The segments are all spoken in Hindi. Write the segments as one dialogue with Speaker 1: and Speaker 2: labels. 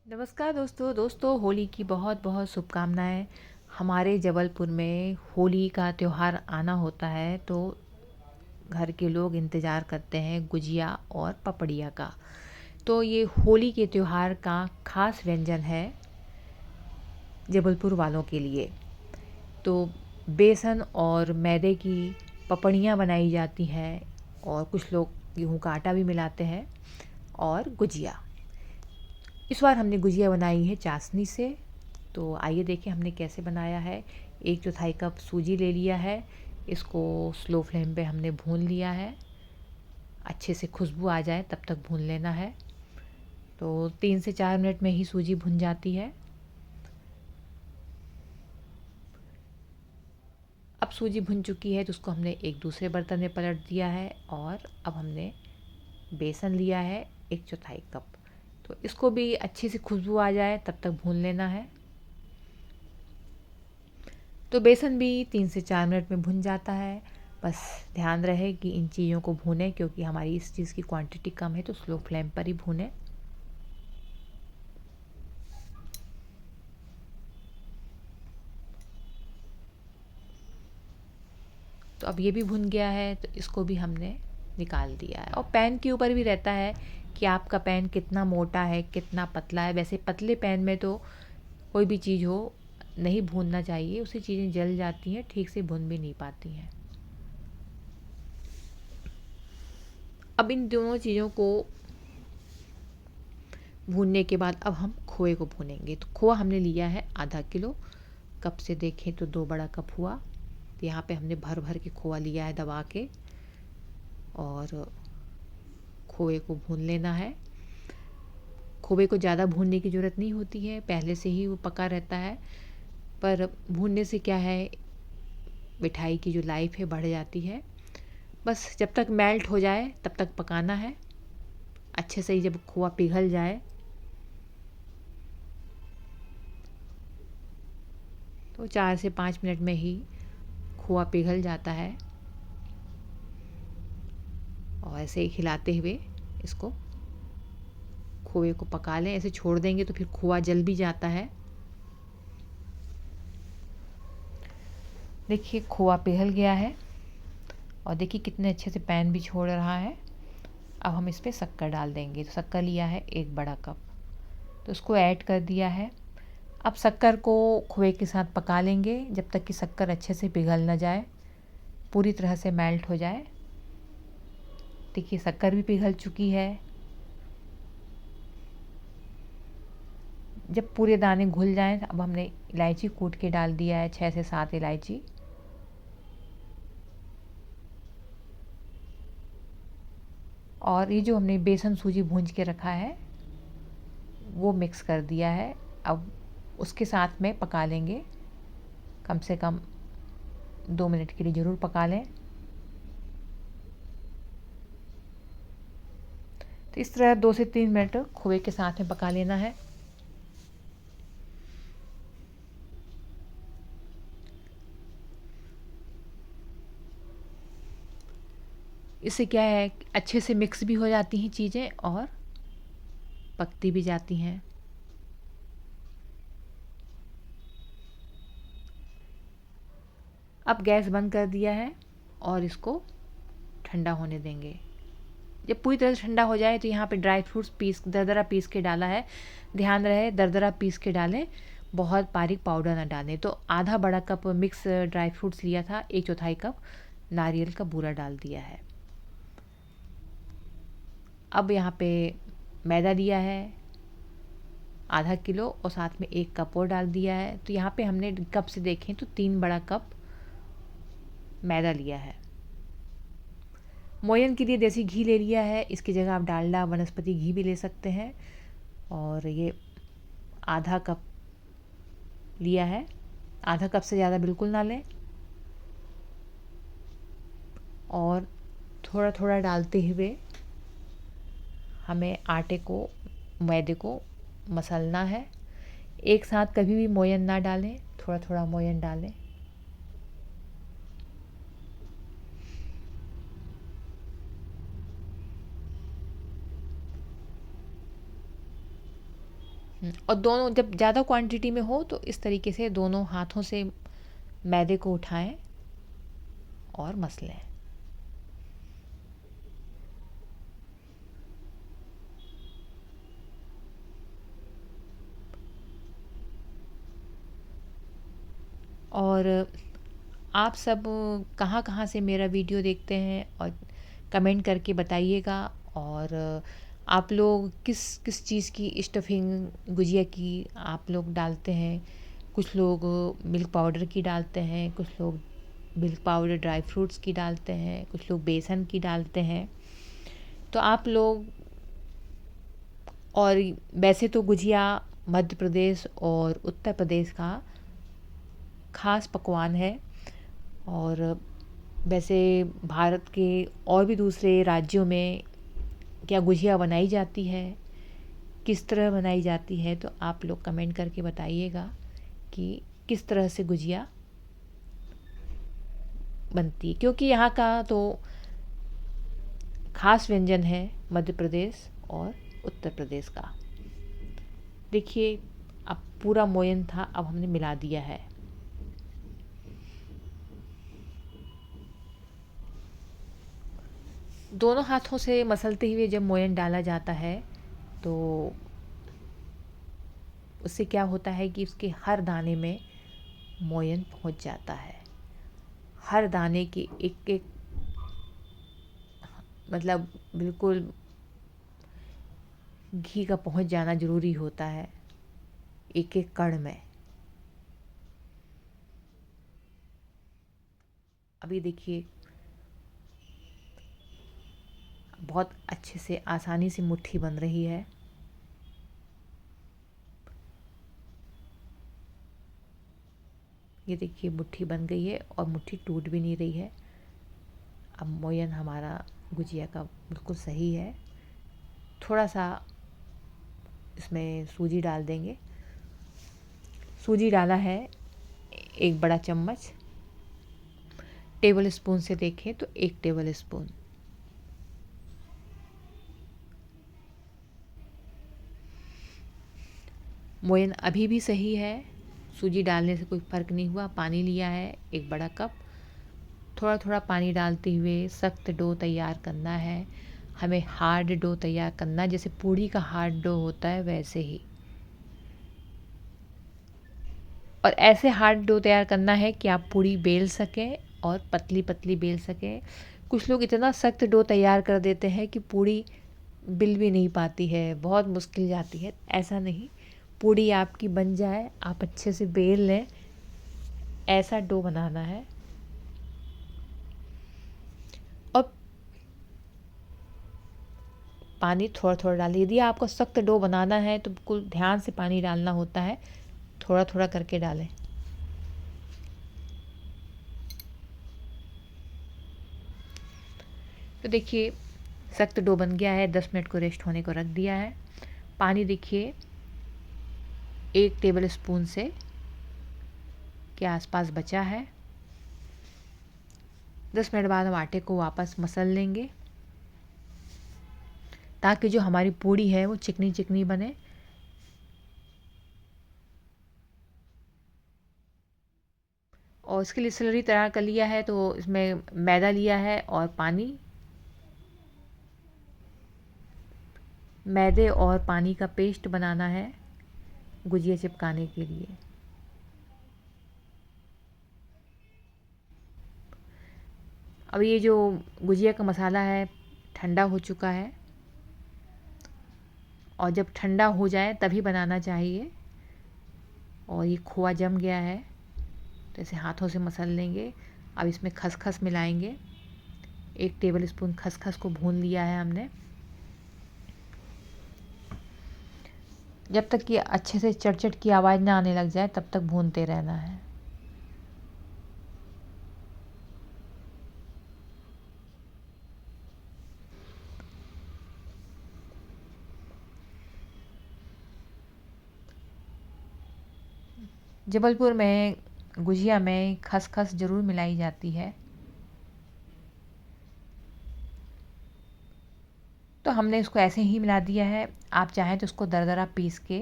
Speaker 1: नमस्कार दोस्तों होली की बहुत बहुत शुभकामनाएं। हमारे जबलपुर में होली का त्यौहार आना होता है तो घर के लोग इंतज़ार करते हैं गुजिया और पपड़िया का। तो ये होली के त्यौहार का खास व्यंजन है जबलपुर वालों के लिए। तो बेसन और मैदे की पपड़ियाँ बनाई जाती हैं और कुछ लोग गेहूँ का आटा भी मिलाते हैं। और गुजिया, इस बार हमने गुजिया बनाई है चाशनी से। तो आइए देखें हमने कैसे बनाया है। 1/4 कप सूजी ले लिया है, इसको स्लो फ्लेम पे हमने भून लिया है। अच्छे से खुशबू आ जाए तब तक भून लेना है। तो 3 से 4 मिनट में ही सूजी भुन जाती है। अब सूजी भुन चुकी है तो उसको हमने एक दूसरे बर्तन में पलट दिया है और अब हमने बेसन लिया है 1/4 कप। तो इसको भी अच्छी सी खुशबू आ जाए तब तक भून लेना है। तो बेसन भी 3 से 4 मिनट में भुन जाता है। बस ध्यान रहे कि इन चीज़ों को भूनें, क्योंकि हमारी इस चीज़ की क्वांटिटी कम है तो स्लो फ्लेम पर ही भूनें। तो अब ये भी भुन गया है तो इसको भी हमने निकाल दिया है। और पैन के ऊपर भी रहता है कि आपका पैन कितना मोटा है कितना पतला है। वैसे पतले पैन में तो कोई भी चीज़ हो नहीं भूनना चाहिए, उससे चीज़ें जल जाती हैं, ठीक से भुन भी नहीं पाती हैं। अब इन दोनों चीज़ों को भूनने के बाद अब हम खोए को भूनेंगे। तो खोआ हमने लिया है आधा किलो। कप से देखें तो 2 बड़ा कप हुआ। तो यहाँ पे हमने भर भर के खोआ लिया है दबा के, और खोए को भून लेना है। खोए को ज़्यादा भूनने की ज़रूरत नहीं होती है, पहले से ही वो पका रहता है। पर भूनने से क्या है, मिठाई की जो लाइफ है बढ़ जाती है। बस जब तक मेल्ट हो जाए तब तक पकाना है अच्छे से ही। जब खोआ पिघल जाए तो 4 से 5 मिनट में ही खोआ पिघल जाता है। और ऐसे ही खिलाते हुए इसको खोए को पका लें। ऐसे छोड़ देंगे तो फिर खोआ जल भी जाता है। देखिए खोआ पिघल गया है और देखिए कितने अच्छे से पैन भी छोड़ रहा है। अब हम इस पर शक्कर डाल देंगे। तो शक्कर लिया है 1 बड़ा कप, तो उसको ऐड कर दिया है। अब शक्कर को खोए के साथ पका लेंगे जब तक कि शक्कर अच्छे से पिघल ना जाए, पूरी तरह से मेल्ट हो जाए। देखिए शक्कर भी पिघल चुकी है। जब पूरे दाने घुल जाएं अब हमने इलायची कूट के डाल दिया है, 6 से 7 इलायची। और ये जो हमने बेसन सूजी भूंज के रखा है वो मिक्स कर दिया है। अब उसके साथ में पका लेंगे, कम से कम 2 मिनट के लिए ज़रूर पका लें। तो इस तरह 2 से 3 मिनट खोए के साथ में पका लेना है। इससे क्या है, अच्छे से मिक्स भी हो जाती हैं चीज़ें और पकती भी जाती हैं। अब गैस बंद कर दिया है और इसको ठंडा होने देंगे। जब पूरी तरह से ठंडा हो जाए तो यहाँ पे ड्राई फ्रूट्स दरदरा पीस के डाला है। ध्यान रहे दरदरा पीस के डालें, बहुत बारीक पाउडर ना डालें। तो आधा बड़ा कप मिक्स ड्राई फ्रूट्स लिया था, 1/4 कप नारियल का बूरा डाल दिया है। अब यहाँ पे मैदा लिया है आधा किलो और साथ में 1 कप और डाल दिया है। तो यहाँ पे हमने कप से देखें तो 3 बड़ा कप मैदा लिया है। मोयन के लिए देसी घी ले लिया है, इसकी जगह आप डालडा वनस्पति घी भी ले सकते हैं। और ये आधा कप लिया है, आधा कप से ज़्यादा बिल्कुल ना लें। और थोड़ा थोड़ा डालते हुए हमें आटे को मैदे को मसलना है। एक साथ कभी भी मोयन ना डालें, थोड़ा थोड़ा मोयन डालें। और दोनों जब ज़्यादा क्वांटिटी में हो तो इस तरीके से दोनों हाथों से मैदे को उठाएं और मसलें। और आप सब कहाँ कहाँ से मेरा वीडियो देखते हैं और कमेंट करके बताइएगा। और आप लोग किस किस चीज़ की स्टफिंग गुजिया की आप लोग डालते हैं। कुछ लोग मिल्क पाउडर की डालते हैं, कुछ लोग मिल्क पाउडर ड्राई फ्रूट्स की डालते हैं, कुछ लोग बेसन की डालते हैं। तो आप लोग, और वैसे तो गुजिया मध्य प्रदेश और उत्तर प्रदेश का ख़ास पकवान है। और वैसे भारत के और भी दूसरे राज्यों में क्या गुजिया बनाई जाती है, किस तरह बनाई जाती है, तो आप लोग कमेंट करके बताइएगा कि किस तरह से गुजिया बनती है। क्योंकि यहाँ का तो ख़ास व्यंजन है मध्य प्रदेश और उत्तर प्रदेश का। देखिए, अब पूरा मोयन था, अब हमने मिला दिया है। दोनों हाथों से मसलते हुए जब मोयन डाला जाता है तो उससे क्या होता है कि उसके हर दाने में मोयन पहुंच जाता है। हर दाने की एक एक, मतलब बिल्कुल घी का पहुंच जाना ज़रूरी होता है एक एक कण में। अभी देखिए, बहुत अच्छे से आसानी से मुट्ठी बन रही है। ये देखिए, मुट्ठी बन गई है और मुट्ठी टूट भी नहीं रही है। अब मोयन हमारा गुजिया का बिल्कुल सही है। थोड़ा सा इसमें सूजी डाल देंगे। सूजी डाला है 1 बड़ा चम्मच। टेबल स्पून से देखें तो 1 टेबल स्पून। मोयन अभी भी सही है, सूजी डालने से कोई फ़र्क नहीं हुआ। पानी लिया है 1 बड़ा कप। थोड़ा थोड़ा पानी डालते हुए सख्त डो तैयार करना है। हमें हार्ड डो तैयार करना है, जैसे पूड़ी का हार्ड डो होता है वैसे ही। और ऐसे हार्ड डो तैयार करना है कि आप पूड़ी बेल सकें और पतली पतली बेल सकें। कुछ लोग इतना सख्त डो तैयार कर देते हैं कि पूड़ी बिल भी नहीं पाती है, बहुत मुश्किल जाती है। ऐसा नहीं, पूड़ी आपकी बन जाए, आप अच्छे से बेल लें, ऐसा डो बनाना है। और पानी थोड़ा थोड़ा डालिए। यदि आपको सख्त डो बनाना है तो बिल्कुल ध्यान से पानी डालना होता है, थोड़ा थोड़ा करके डालें। तो देखिए, सख्त डो बन गया है। 10 मिनट को रेस्ट होने को रख दिया है। पानी देखिए 1 टेबल स्पून से के आसपास बचा है। 10 मिनट बाद हम आटे को वापस मसल लेंगे ताकि जो हमारी पूड़ी है वो चिकनी चिकनी बने। और इसके लिए स्लरी तैयार कर लिया है, तो इसमें मैदा लिया है और पानी। मैदे और पानी का पेस्ट बनाना है गुजिया चिपकाने के लिए। अब ये जो गुजिया का मसाला है ठंडा हो चुका है, और जब ठंडा हो जाए तभी बनाना चाहिए। और ये खोआ जम गया है तो इसे हाथों से मसल लेंगे। अब इसमें खसखस मिलाएंगे। 1 टेबल स्पून खसखस को भून लिया है हमने। जब तक कि अच्छे से चटचट की आवाज़ ना आने लग जाए तब तक भूनते रहना है। जबलपुर में गुजिया में खसखस ज़रूर मिलाई जाती है। तो हमने इसको ऐसे ही मिला दिया है। आप चाहें तो इसको दरदरा पीस के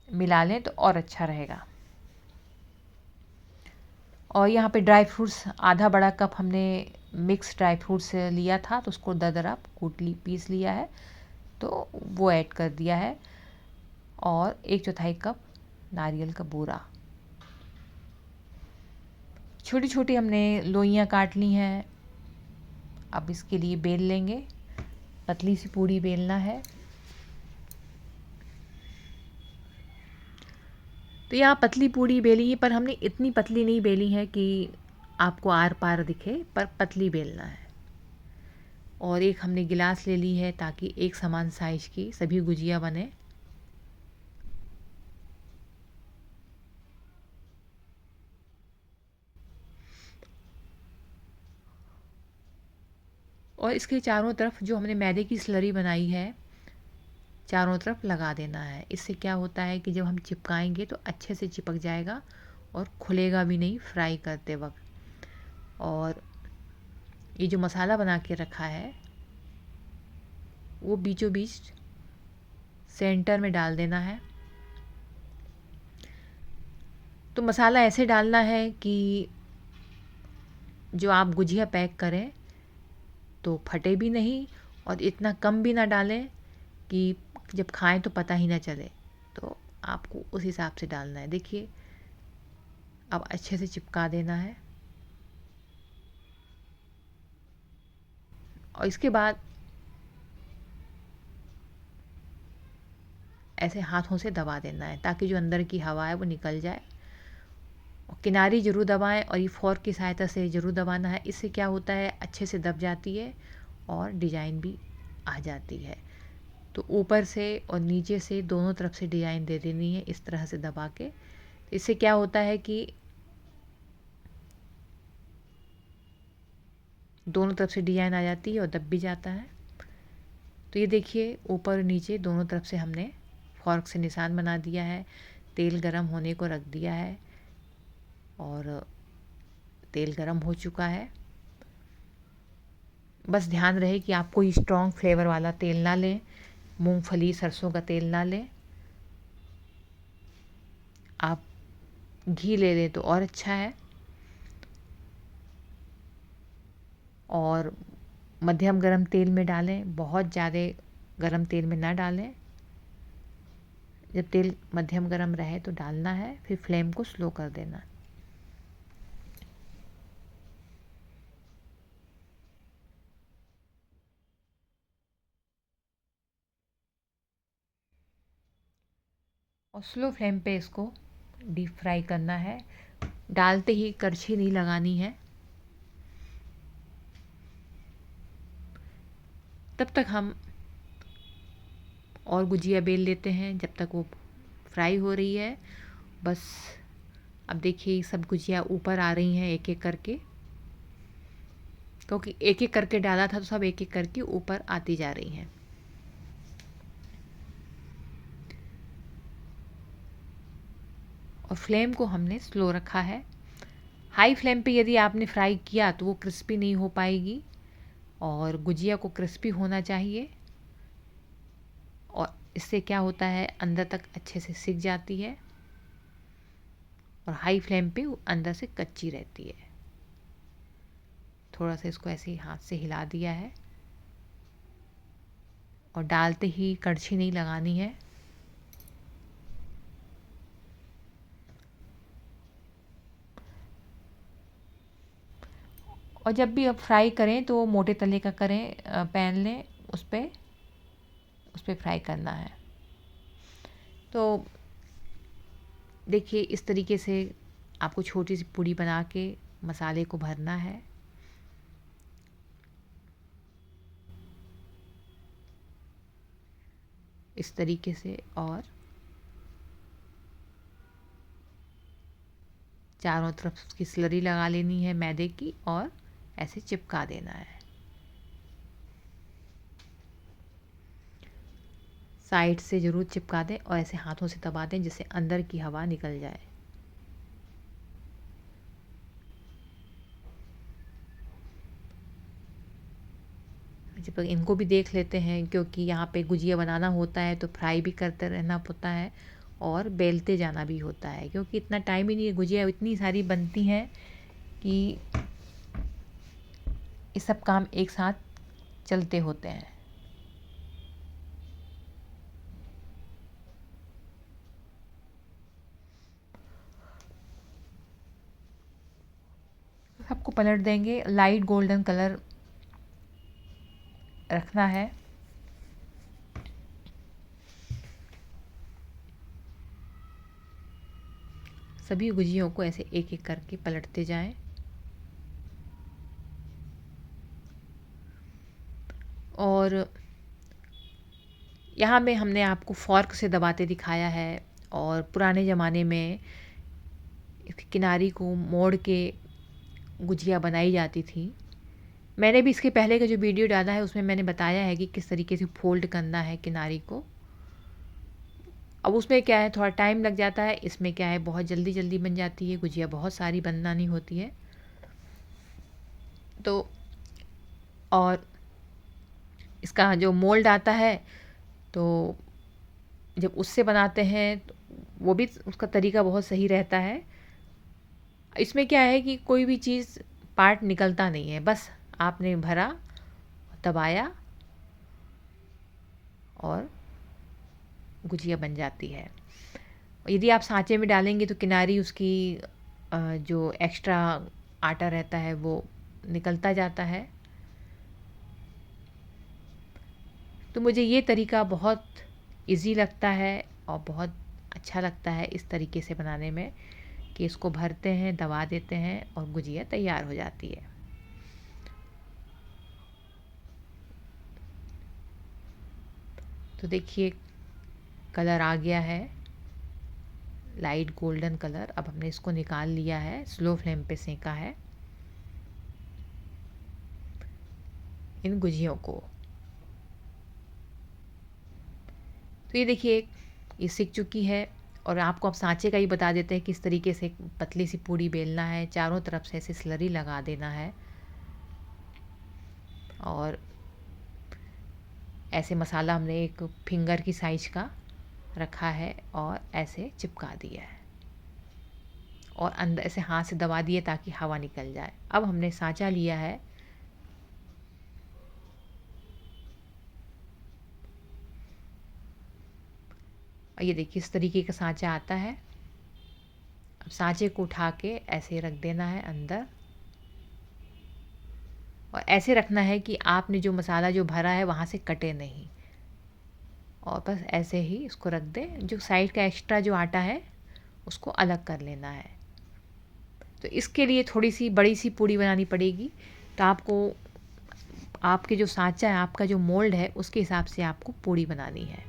Speaker 1: मिला लें तो और अच्छा रहेगा। और यहाँ पे ड्राई फ्रूट्स आधा बड़ा कप हमने मिक्स ड्राई फ्रूट्स लिया था, तो उसको दरदरा पीस लिया है, तो वो ऐड कर दिया है। और 1/4 कप नारियल का बूरा। छोटी छोटी हमने लोइयाँ काट ली हैं। अब इसके लिए बेल लेंगे, पतली सी पूड़ी बेलना है। तो यहाँ पतली पूड़ी बेली है, पर हमने इतनी पतली नहीं बेली है कि आपको आर पार दिखे, पर पतली बेलना है। और एक हमने गिलास ले ली है ताकि एक समान साइज की सभी गुजिया बने। और इसके चारों तरफ जो हमने मैदे की स्लरी बनाई है, चारों तरफ लगा देना है। इससे क्या होता है कि जब हम चिपकाएंगे तो अच्छे से चिपक जाएगा और खुलेगा भी नहीं फ्राई करते वक्त। और ये जो मसाला बना के रखा है वो बीचों बीच सेंटर में डाल देना है। तो मसाला ऐसे डालना है कि जो आप गुजिया पैक करें तो फटे भी नहीं, और इतना कम भी ना डालें कि जब खाएं तो पता ही ना चले। तो आपको उस हिसाब से डालना है। देखिए, अब अच्छे से चिपका देना है। और इसके बाद ऐसे हाथों से दबा देना है ताकि जो अंदर की हवा है वो निकल जाए। और किनारी ज़रूर दबाएं, और ये फ़ोर्क की सहायता से ज़रूर दबाना है। इससे क्या होता है, अच्छे से दब जाती है और डिज़ाइन भी आ जाती है। तो ऊपर से और नीचे से दोनों तरफ से डिज़ाइन दे देनी है इस तरह से दबा के। इससे क्या होता है कि दोनों तरफ से डिज़ाइन आ जाती है और दब भी जाता है। तो ये देखिए, ऊपर और नीचे दोनों तरफ से हमने फ़ोर्क से निशान बना दिया है। तेल गरम होने को रख दिया है और तेल गरम हो चुका है। बस ध्यान रहे कि आप कोई स्ट्रॉन्ग फ्लेवर वाला तेल ना लें, मूंगफली सरसों का तेल ना लें। आप घी ले लें तो और अच्छा है। और मध्यम गरम तेल में डालें, बहुत ज़्यादा गरम तेल में ना डालें। जब तेल मध्यम गरम रहे तो डालना है, फिर फ्लेम को स्लो कर देना। और स्लो फ्लेम पे इसको डीप फ्राई करना है। डालते ही करछी नहीं लगानी है। तब तक हम और गुजिया बेल लेते हैं जब तक वो फ्राई हो रही है। बस अब देखिए, सब गुजिया ऊपर आ रही हैं एक एक करके, क्योंकि एक एक करके डाला था तो सब एक एक करके ऊपर आती जा रही हैं। और फ्लेम को हमने स्लो रखा है। हाई फ्लेम पे यदि आपने फ्राई किया तो वो क्रिस्पी नहीं हो पाएगी, और गुजिया को क्रिस्पी होना चाहिए। और इससे क्या होता है, अंदर तक अच्छे से सिक जाती है, और हाई फ्लेम पे वो अंदर से कच्ची रहती है। थोड़ा सा इसको ऐसे ही हाथ से हिला दिया है, और डालते ही कड़छी नहीं लगानी है। और जब भी आप फ्राई करें तो मोटे तले का करें, पैन लें, उस पे फ्राई करना है। तो देखिए, इस तरीके से आपको छोटी सी पूड़ी बना के मसाले को भरना है। इस तरीके से, और चारों तरफ उसकी स्लरी लगा लेनी है मैदे की, और ऐसे चिपका देना है। साइड से ज़रूर चिपका दें और ऐसे हाथों से दबा दें जिससे अंदर की हवा निकल जाए। जब इनको भी देख लेते हैं, क्योंकि यहाँ पे गुजिया बनाना होता है तो फ्राई भी करते रहना होता है, और बेलते जाना भी होता है, क्योंकि इतना टाइम ही नहीं है। गुजिया इतनी सारी बनती हैं कि ये सब काम एक साथ चलते होते हैं। सबको पलट देंगे। लाइट गोल्डन कलर रखना है। सभी गुजियों को ऐसे एक एक करके पलटते जाएं। और यहाँ में हमने आपको फ़ॉर्क से दबाते दिखाया है, और पुराने ज़माने में इसकी किनारी को मोड़ के गुजिया बनाई जाती थी। मैंने भी इसके पहले का जो वीडियो डाला है उसमें मैंने बताया है कि किस तरीके से फ़ोल्ड करना है किनारी को। अब उसमें क्या है, थोड़ा टाइम लग जाता है। इसमें क्या है, बहुत जल्दी जल्दी बन जाती है। गुजिया बहुत सारी बनानी होती है। तो और इसका जो मोल्ड आता है, तो जब उससे बनाते हैं तो वो भी उसका तरीका बहुत सही रहता है। इसमें क्या है कि कोई भी चीज़ पार्ट निकलता नहीं है, बस आपने भरा, दबाया और गुजिया बन जाती है। यदि आप सांचे में डालेंगे तो किनारी उसकी जो एक्स्ट्रा आटा रहता है वो निकलता जाता है। तो मुझे ये तरीका बहुत इजी लगता है और बहुत अच्छा लगता है इस तरीके से बनाने में, कि इसको भरते हैं, दबा देते हैं और गुजिया तैयार हो जाती है। तो देखिए कलर आ गया है, लाइट गोल्डन कलर। अब हमने इसको निकाल लिया है, स्लो फ्लेम पे सेका है इन गुजियों को। तो ये देखिए ये सिक चुकी है। और आपको अब सांचे का ही बता देते हैं किस तरीके से पतली सी पूड़ी बेलना है। चारों तरफ से ऐसे स्लरी लगा देना है और ऐसे मसाला हमने एक फिंगर की साइज का रखा है और ऐसे चिपका दिया है और अंदर ऐसे हाथ से दबा दिए ताकि हवा निकल जाए। अब हमने सांचा लिया है, और ये देखिए इस तरीके का सांचा आता है। अब सांचे को उठा के ऐसे रख देना है अंदर, और ऐसे रखना है कि आपने जो मसाला जो भरा है वहाँ से कटे नहीं, और बस ऐसे ही इसको रख दें। जो साइड का एक्स्ट्रा जो आटा है उसको अलग कर लेना है। तो इसके लिए थोड़ी सी बड़ी सी पूड़ी बनानी पड़ेगी। तो आपको आपके जो सांचा है, आपका जो मोल्ड है, उसके हिसाब से आपको पूड़ी बनानी है।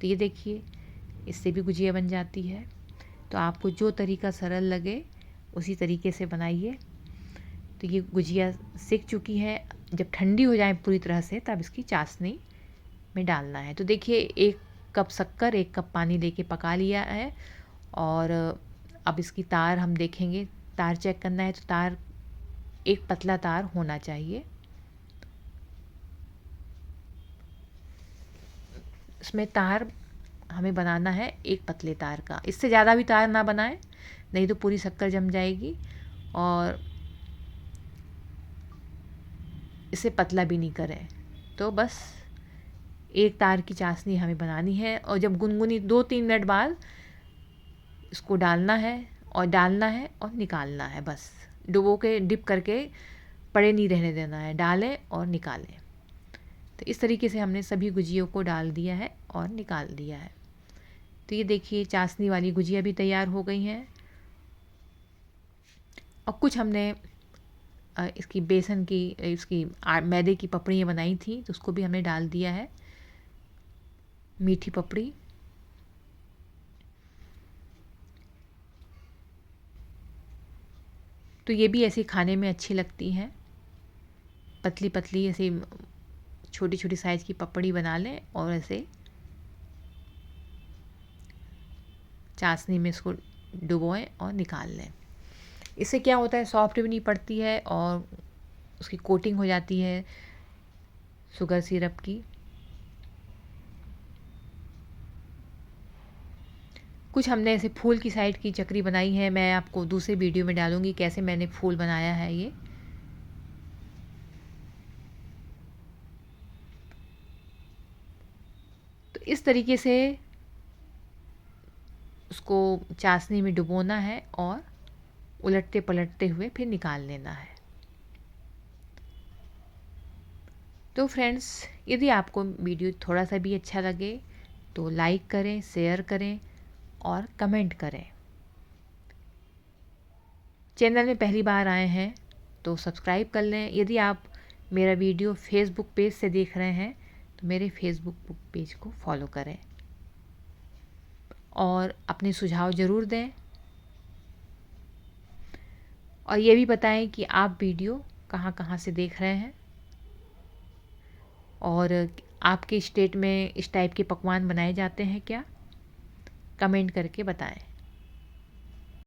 Speaker 1: तो ये देखिए इससे भी गुजिया बन जाती है। तो आपको जो तरीका सरल लगे उसी तरीके से बनाइए। तो ये गुजिया सिक चुकी है। जब ठंडी हो जाए पूरी तरह से तब इसकी चाशनी में डालना है। तो देखिए 1 कप शक्कर 1 कप पानी लेके पका लिया है। और अब इसकी तार हम देखेंगे, तार चेक करना है। तो तार एक पतला तार होना चाहिए। इसमें तार हमें बनाना है एक पतले तार का। इससे ज़्यादा भी तार ना बनाएं, नहीं तो पूरी शक्कर जम जाएगी और इसे पतला भी नहीं करें। तो बस एक तार की चाशनी हमें बनानी है। और जब गुनगुनी 2-3 मिनट बाद इसको डालना है और निकालना है। बस डुबो के डिप करके पड़े नहीं रहने देना है, डालें और निकालें। तो इस तरीके से हमने सभी गुजियों को डाल दिया है और निकाल दिया है। तो ये देखिए चाशनी वाली गुजिया भी तैयार हो गई हैं। और कुछ हमने इसकी बेसन की इसकी मैदे की पपड़ियाँ बनाई थी, तो उसको भी हमने डाल दिया है, मीठी पपड़ी। तो ये भी ऐसे खाने में अच्छी लगती हैं। पतली पतली ऐसी छोटी छोटी साइज़ की पपड़ी बना लें और ऐसे चाशनी में इसको डुबोएं और निकाल लें। इससे क्या होता है, सॉफ्ट भी नहीं पड़ती है और उसकी कोटिंग हो जाती है शुगर सिरप की। कुछ हमने ऐसे फूल की साइड की चक्री बनाई है, मैं आपको दूसरे वीडियो में डालूंगी कैसे मैंने फूल बनाया है ये। तो इस तरीके से उसको चाशनी में डुबोना है और उलटते पलटते हुए फिर निकाल लेना है। तो फ्रेंड्स, यदि आपको वीडियो थोड़ा सा भी अच्छा लगे तो लाइक करें, शेयर करें और कमेंट करें। चैनल में पहली बार आए हैं तो सब्सक्राइब कर लें। यदि आप मेरा वीडियो फेसबुक पेज से देख रहे हैं तो मेरे फेसबुक पेज को फॉलो करें और अपने सुझाव ज़रूर दें। और ये भी बताएं कि आप वीडियो कहाँ कहाँ से देख रहे हैं और आपके स्टेट में इस टाइप के पकवान बनाए जाते हैं क्या, कमेंट करके बताएं।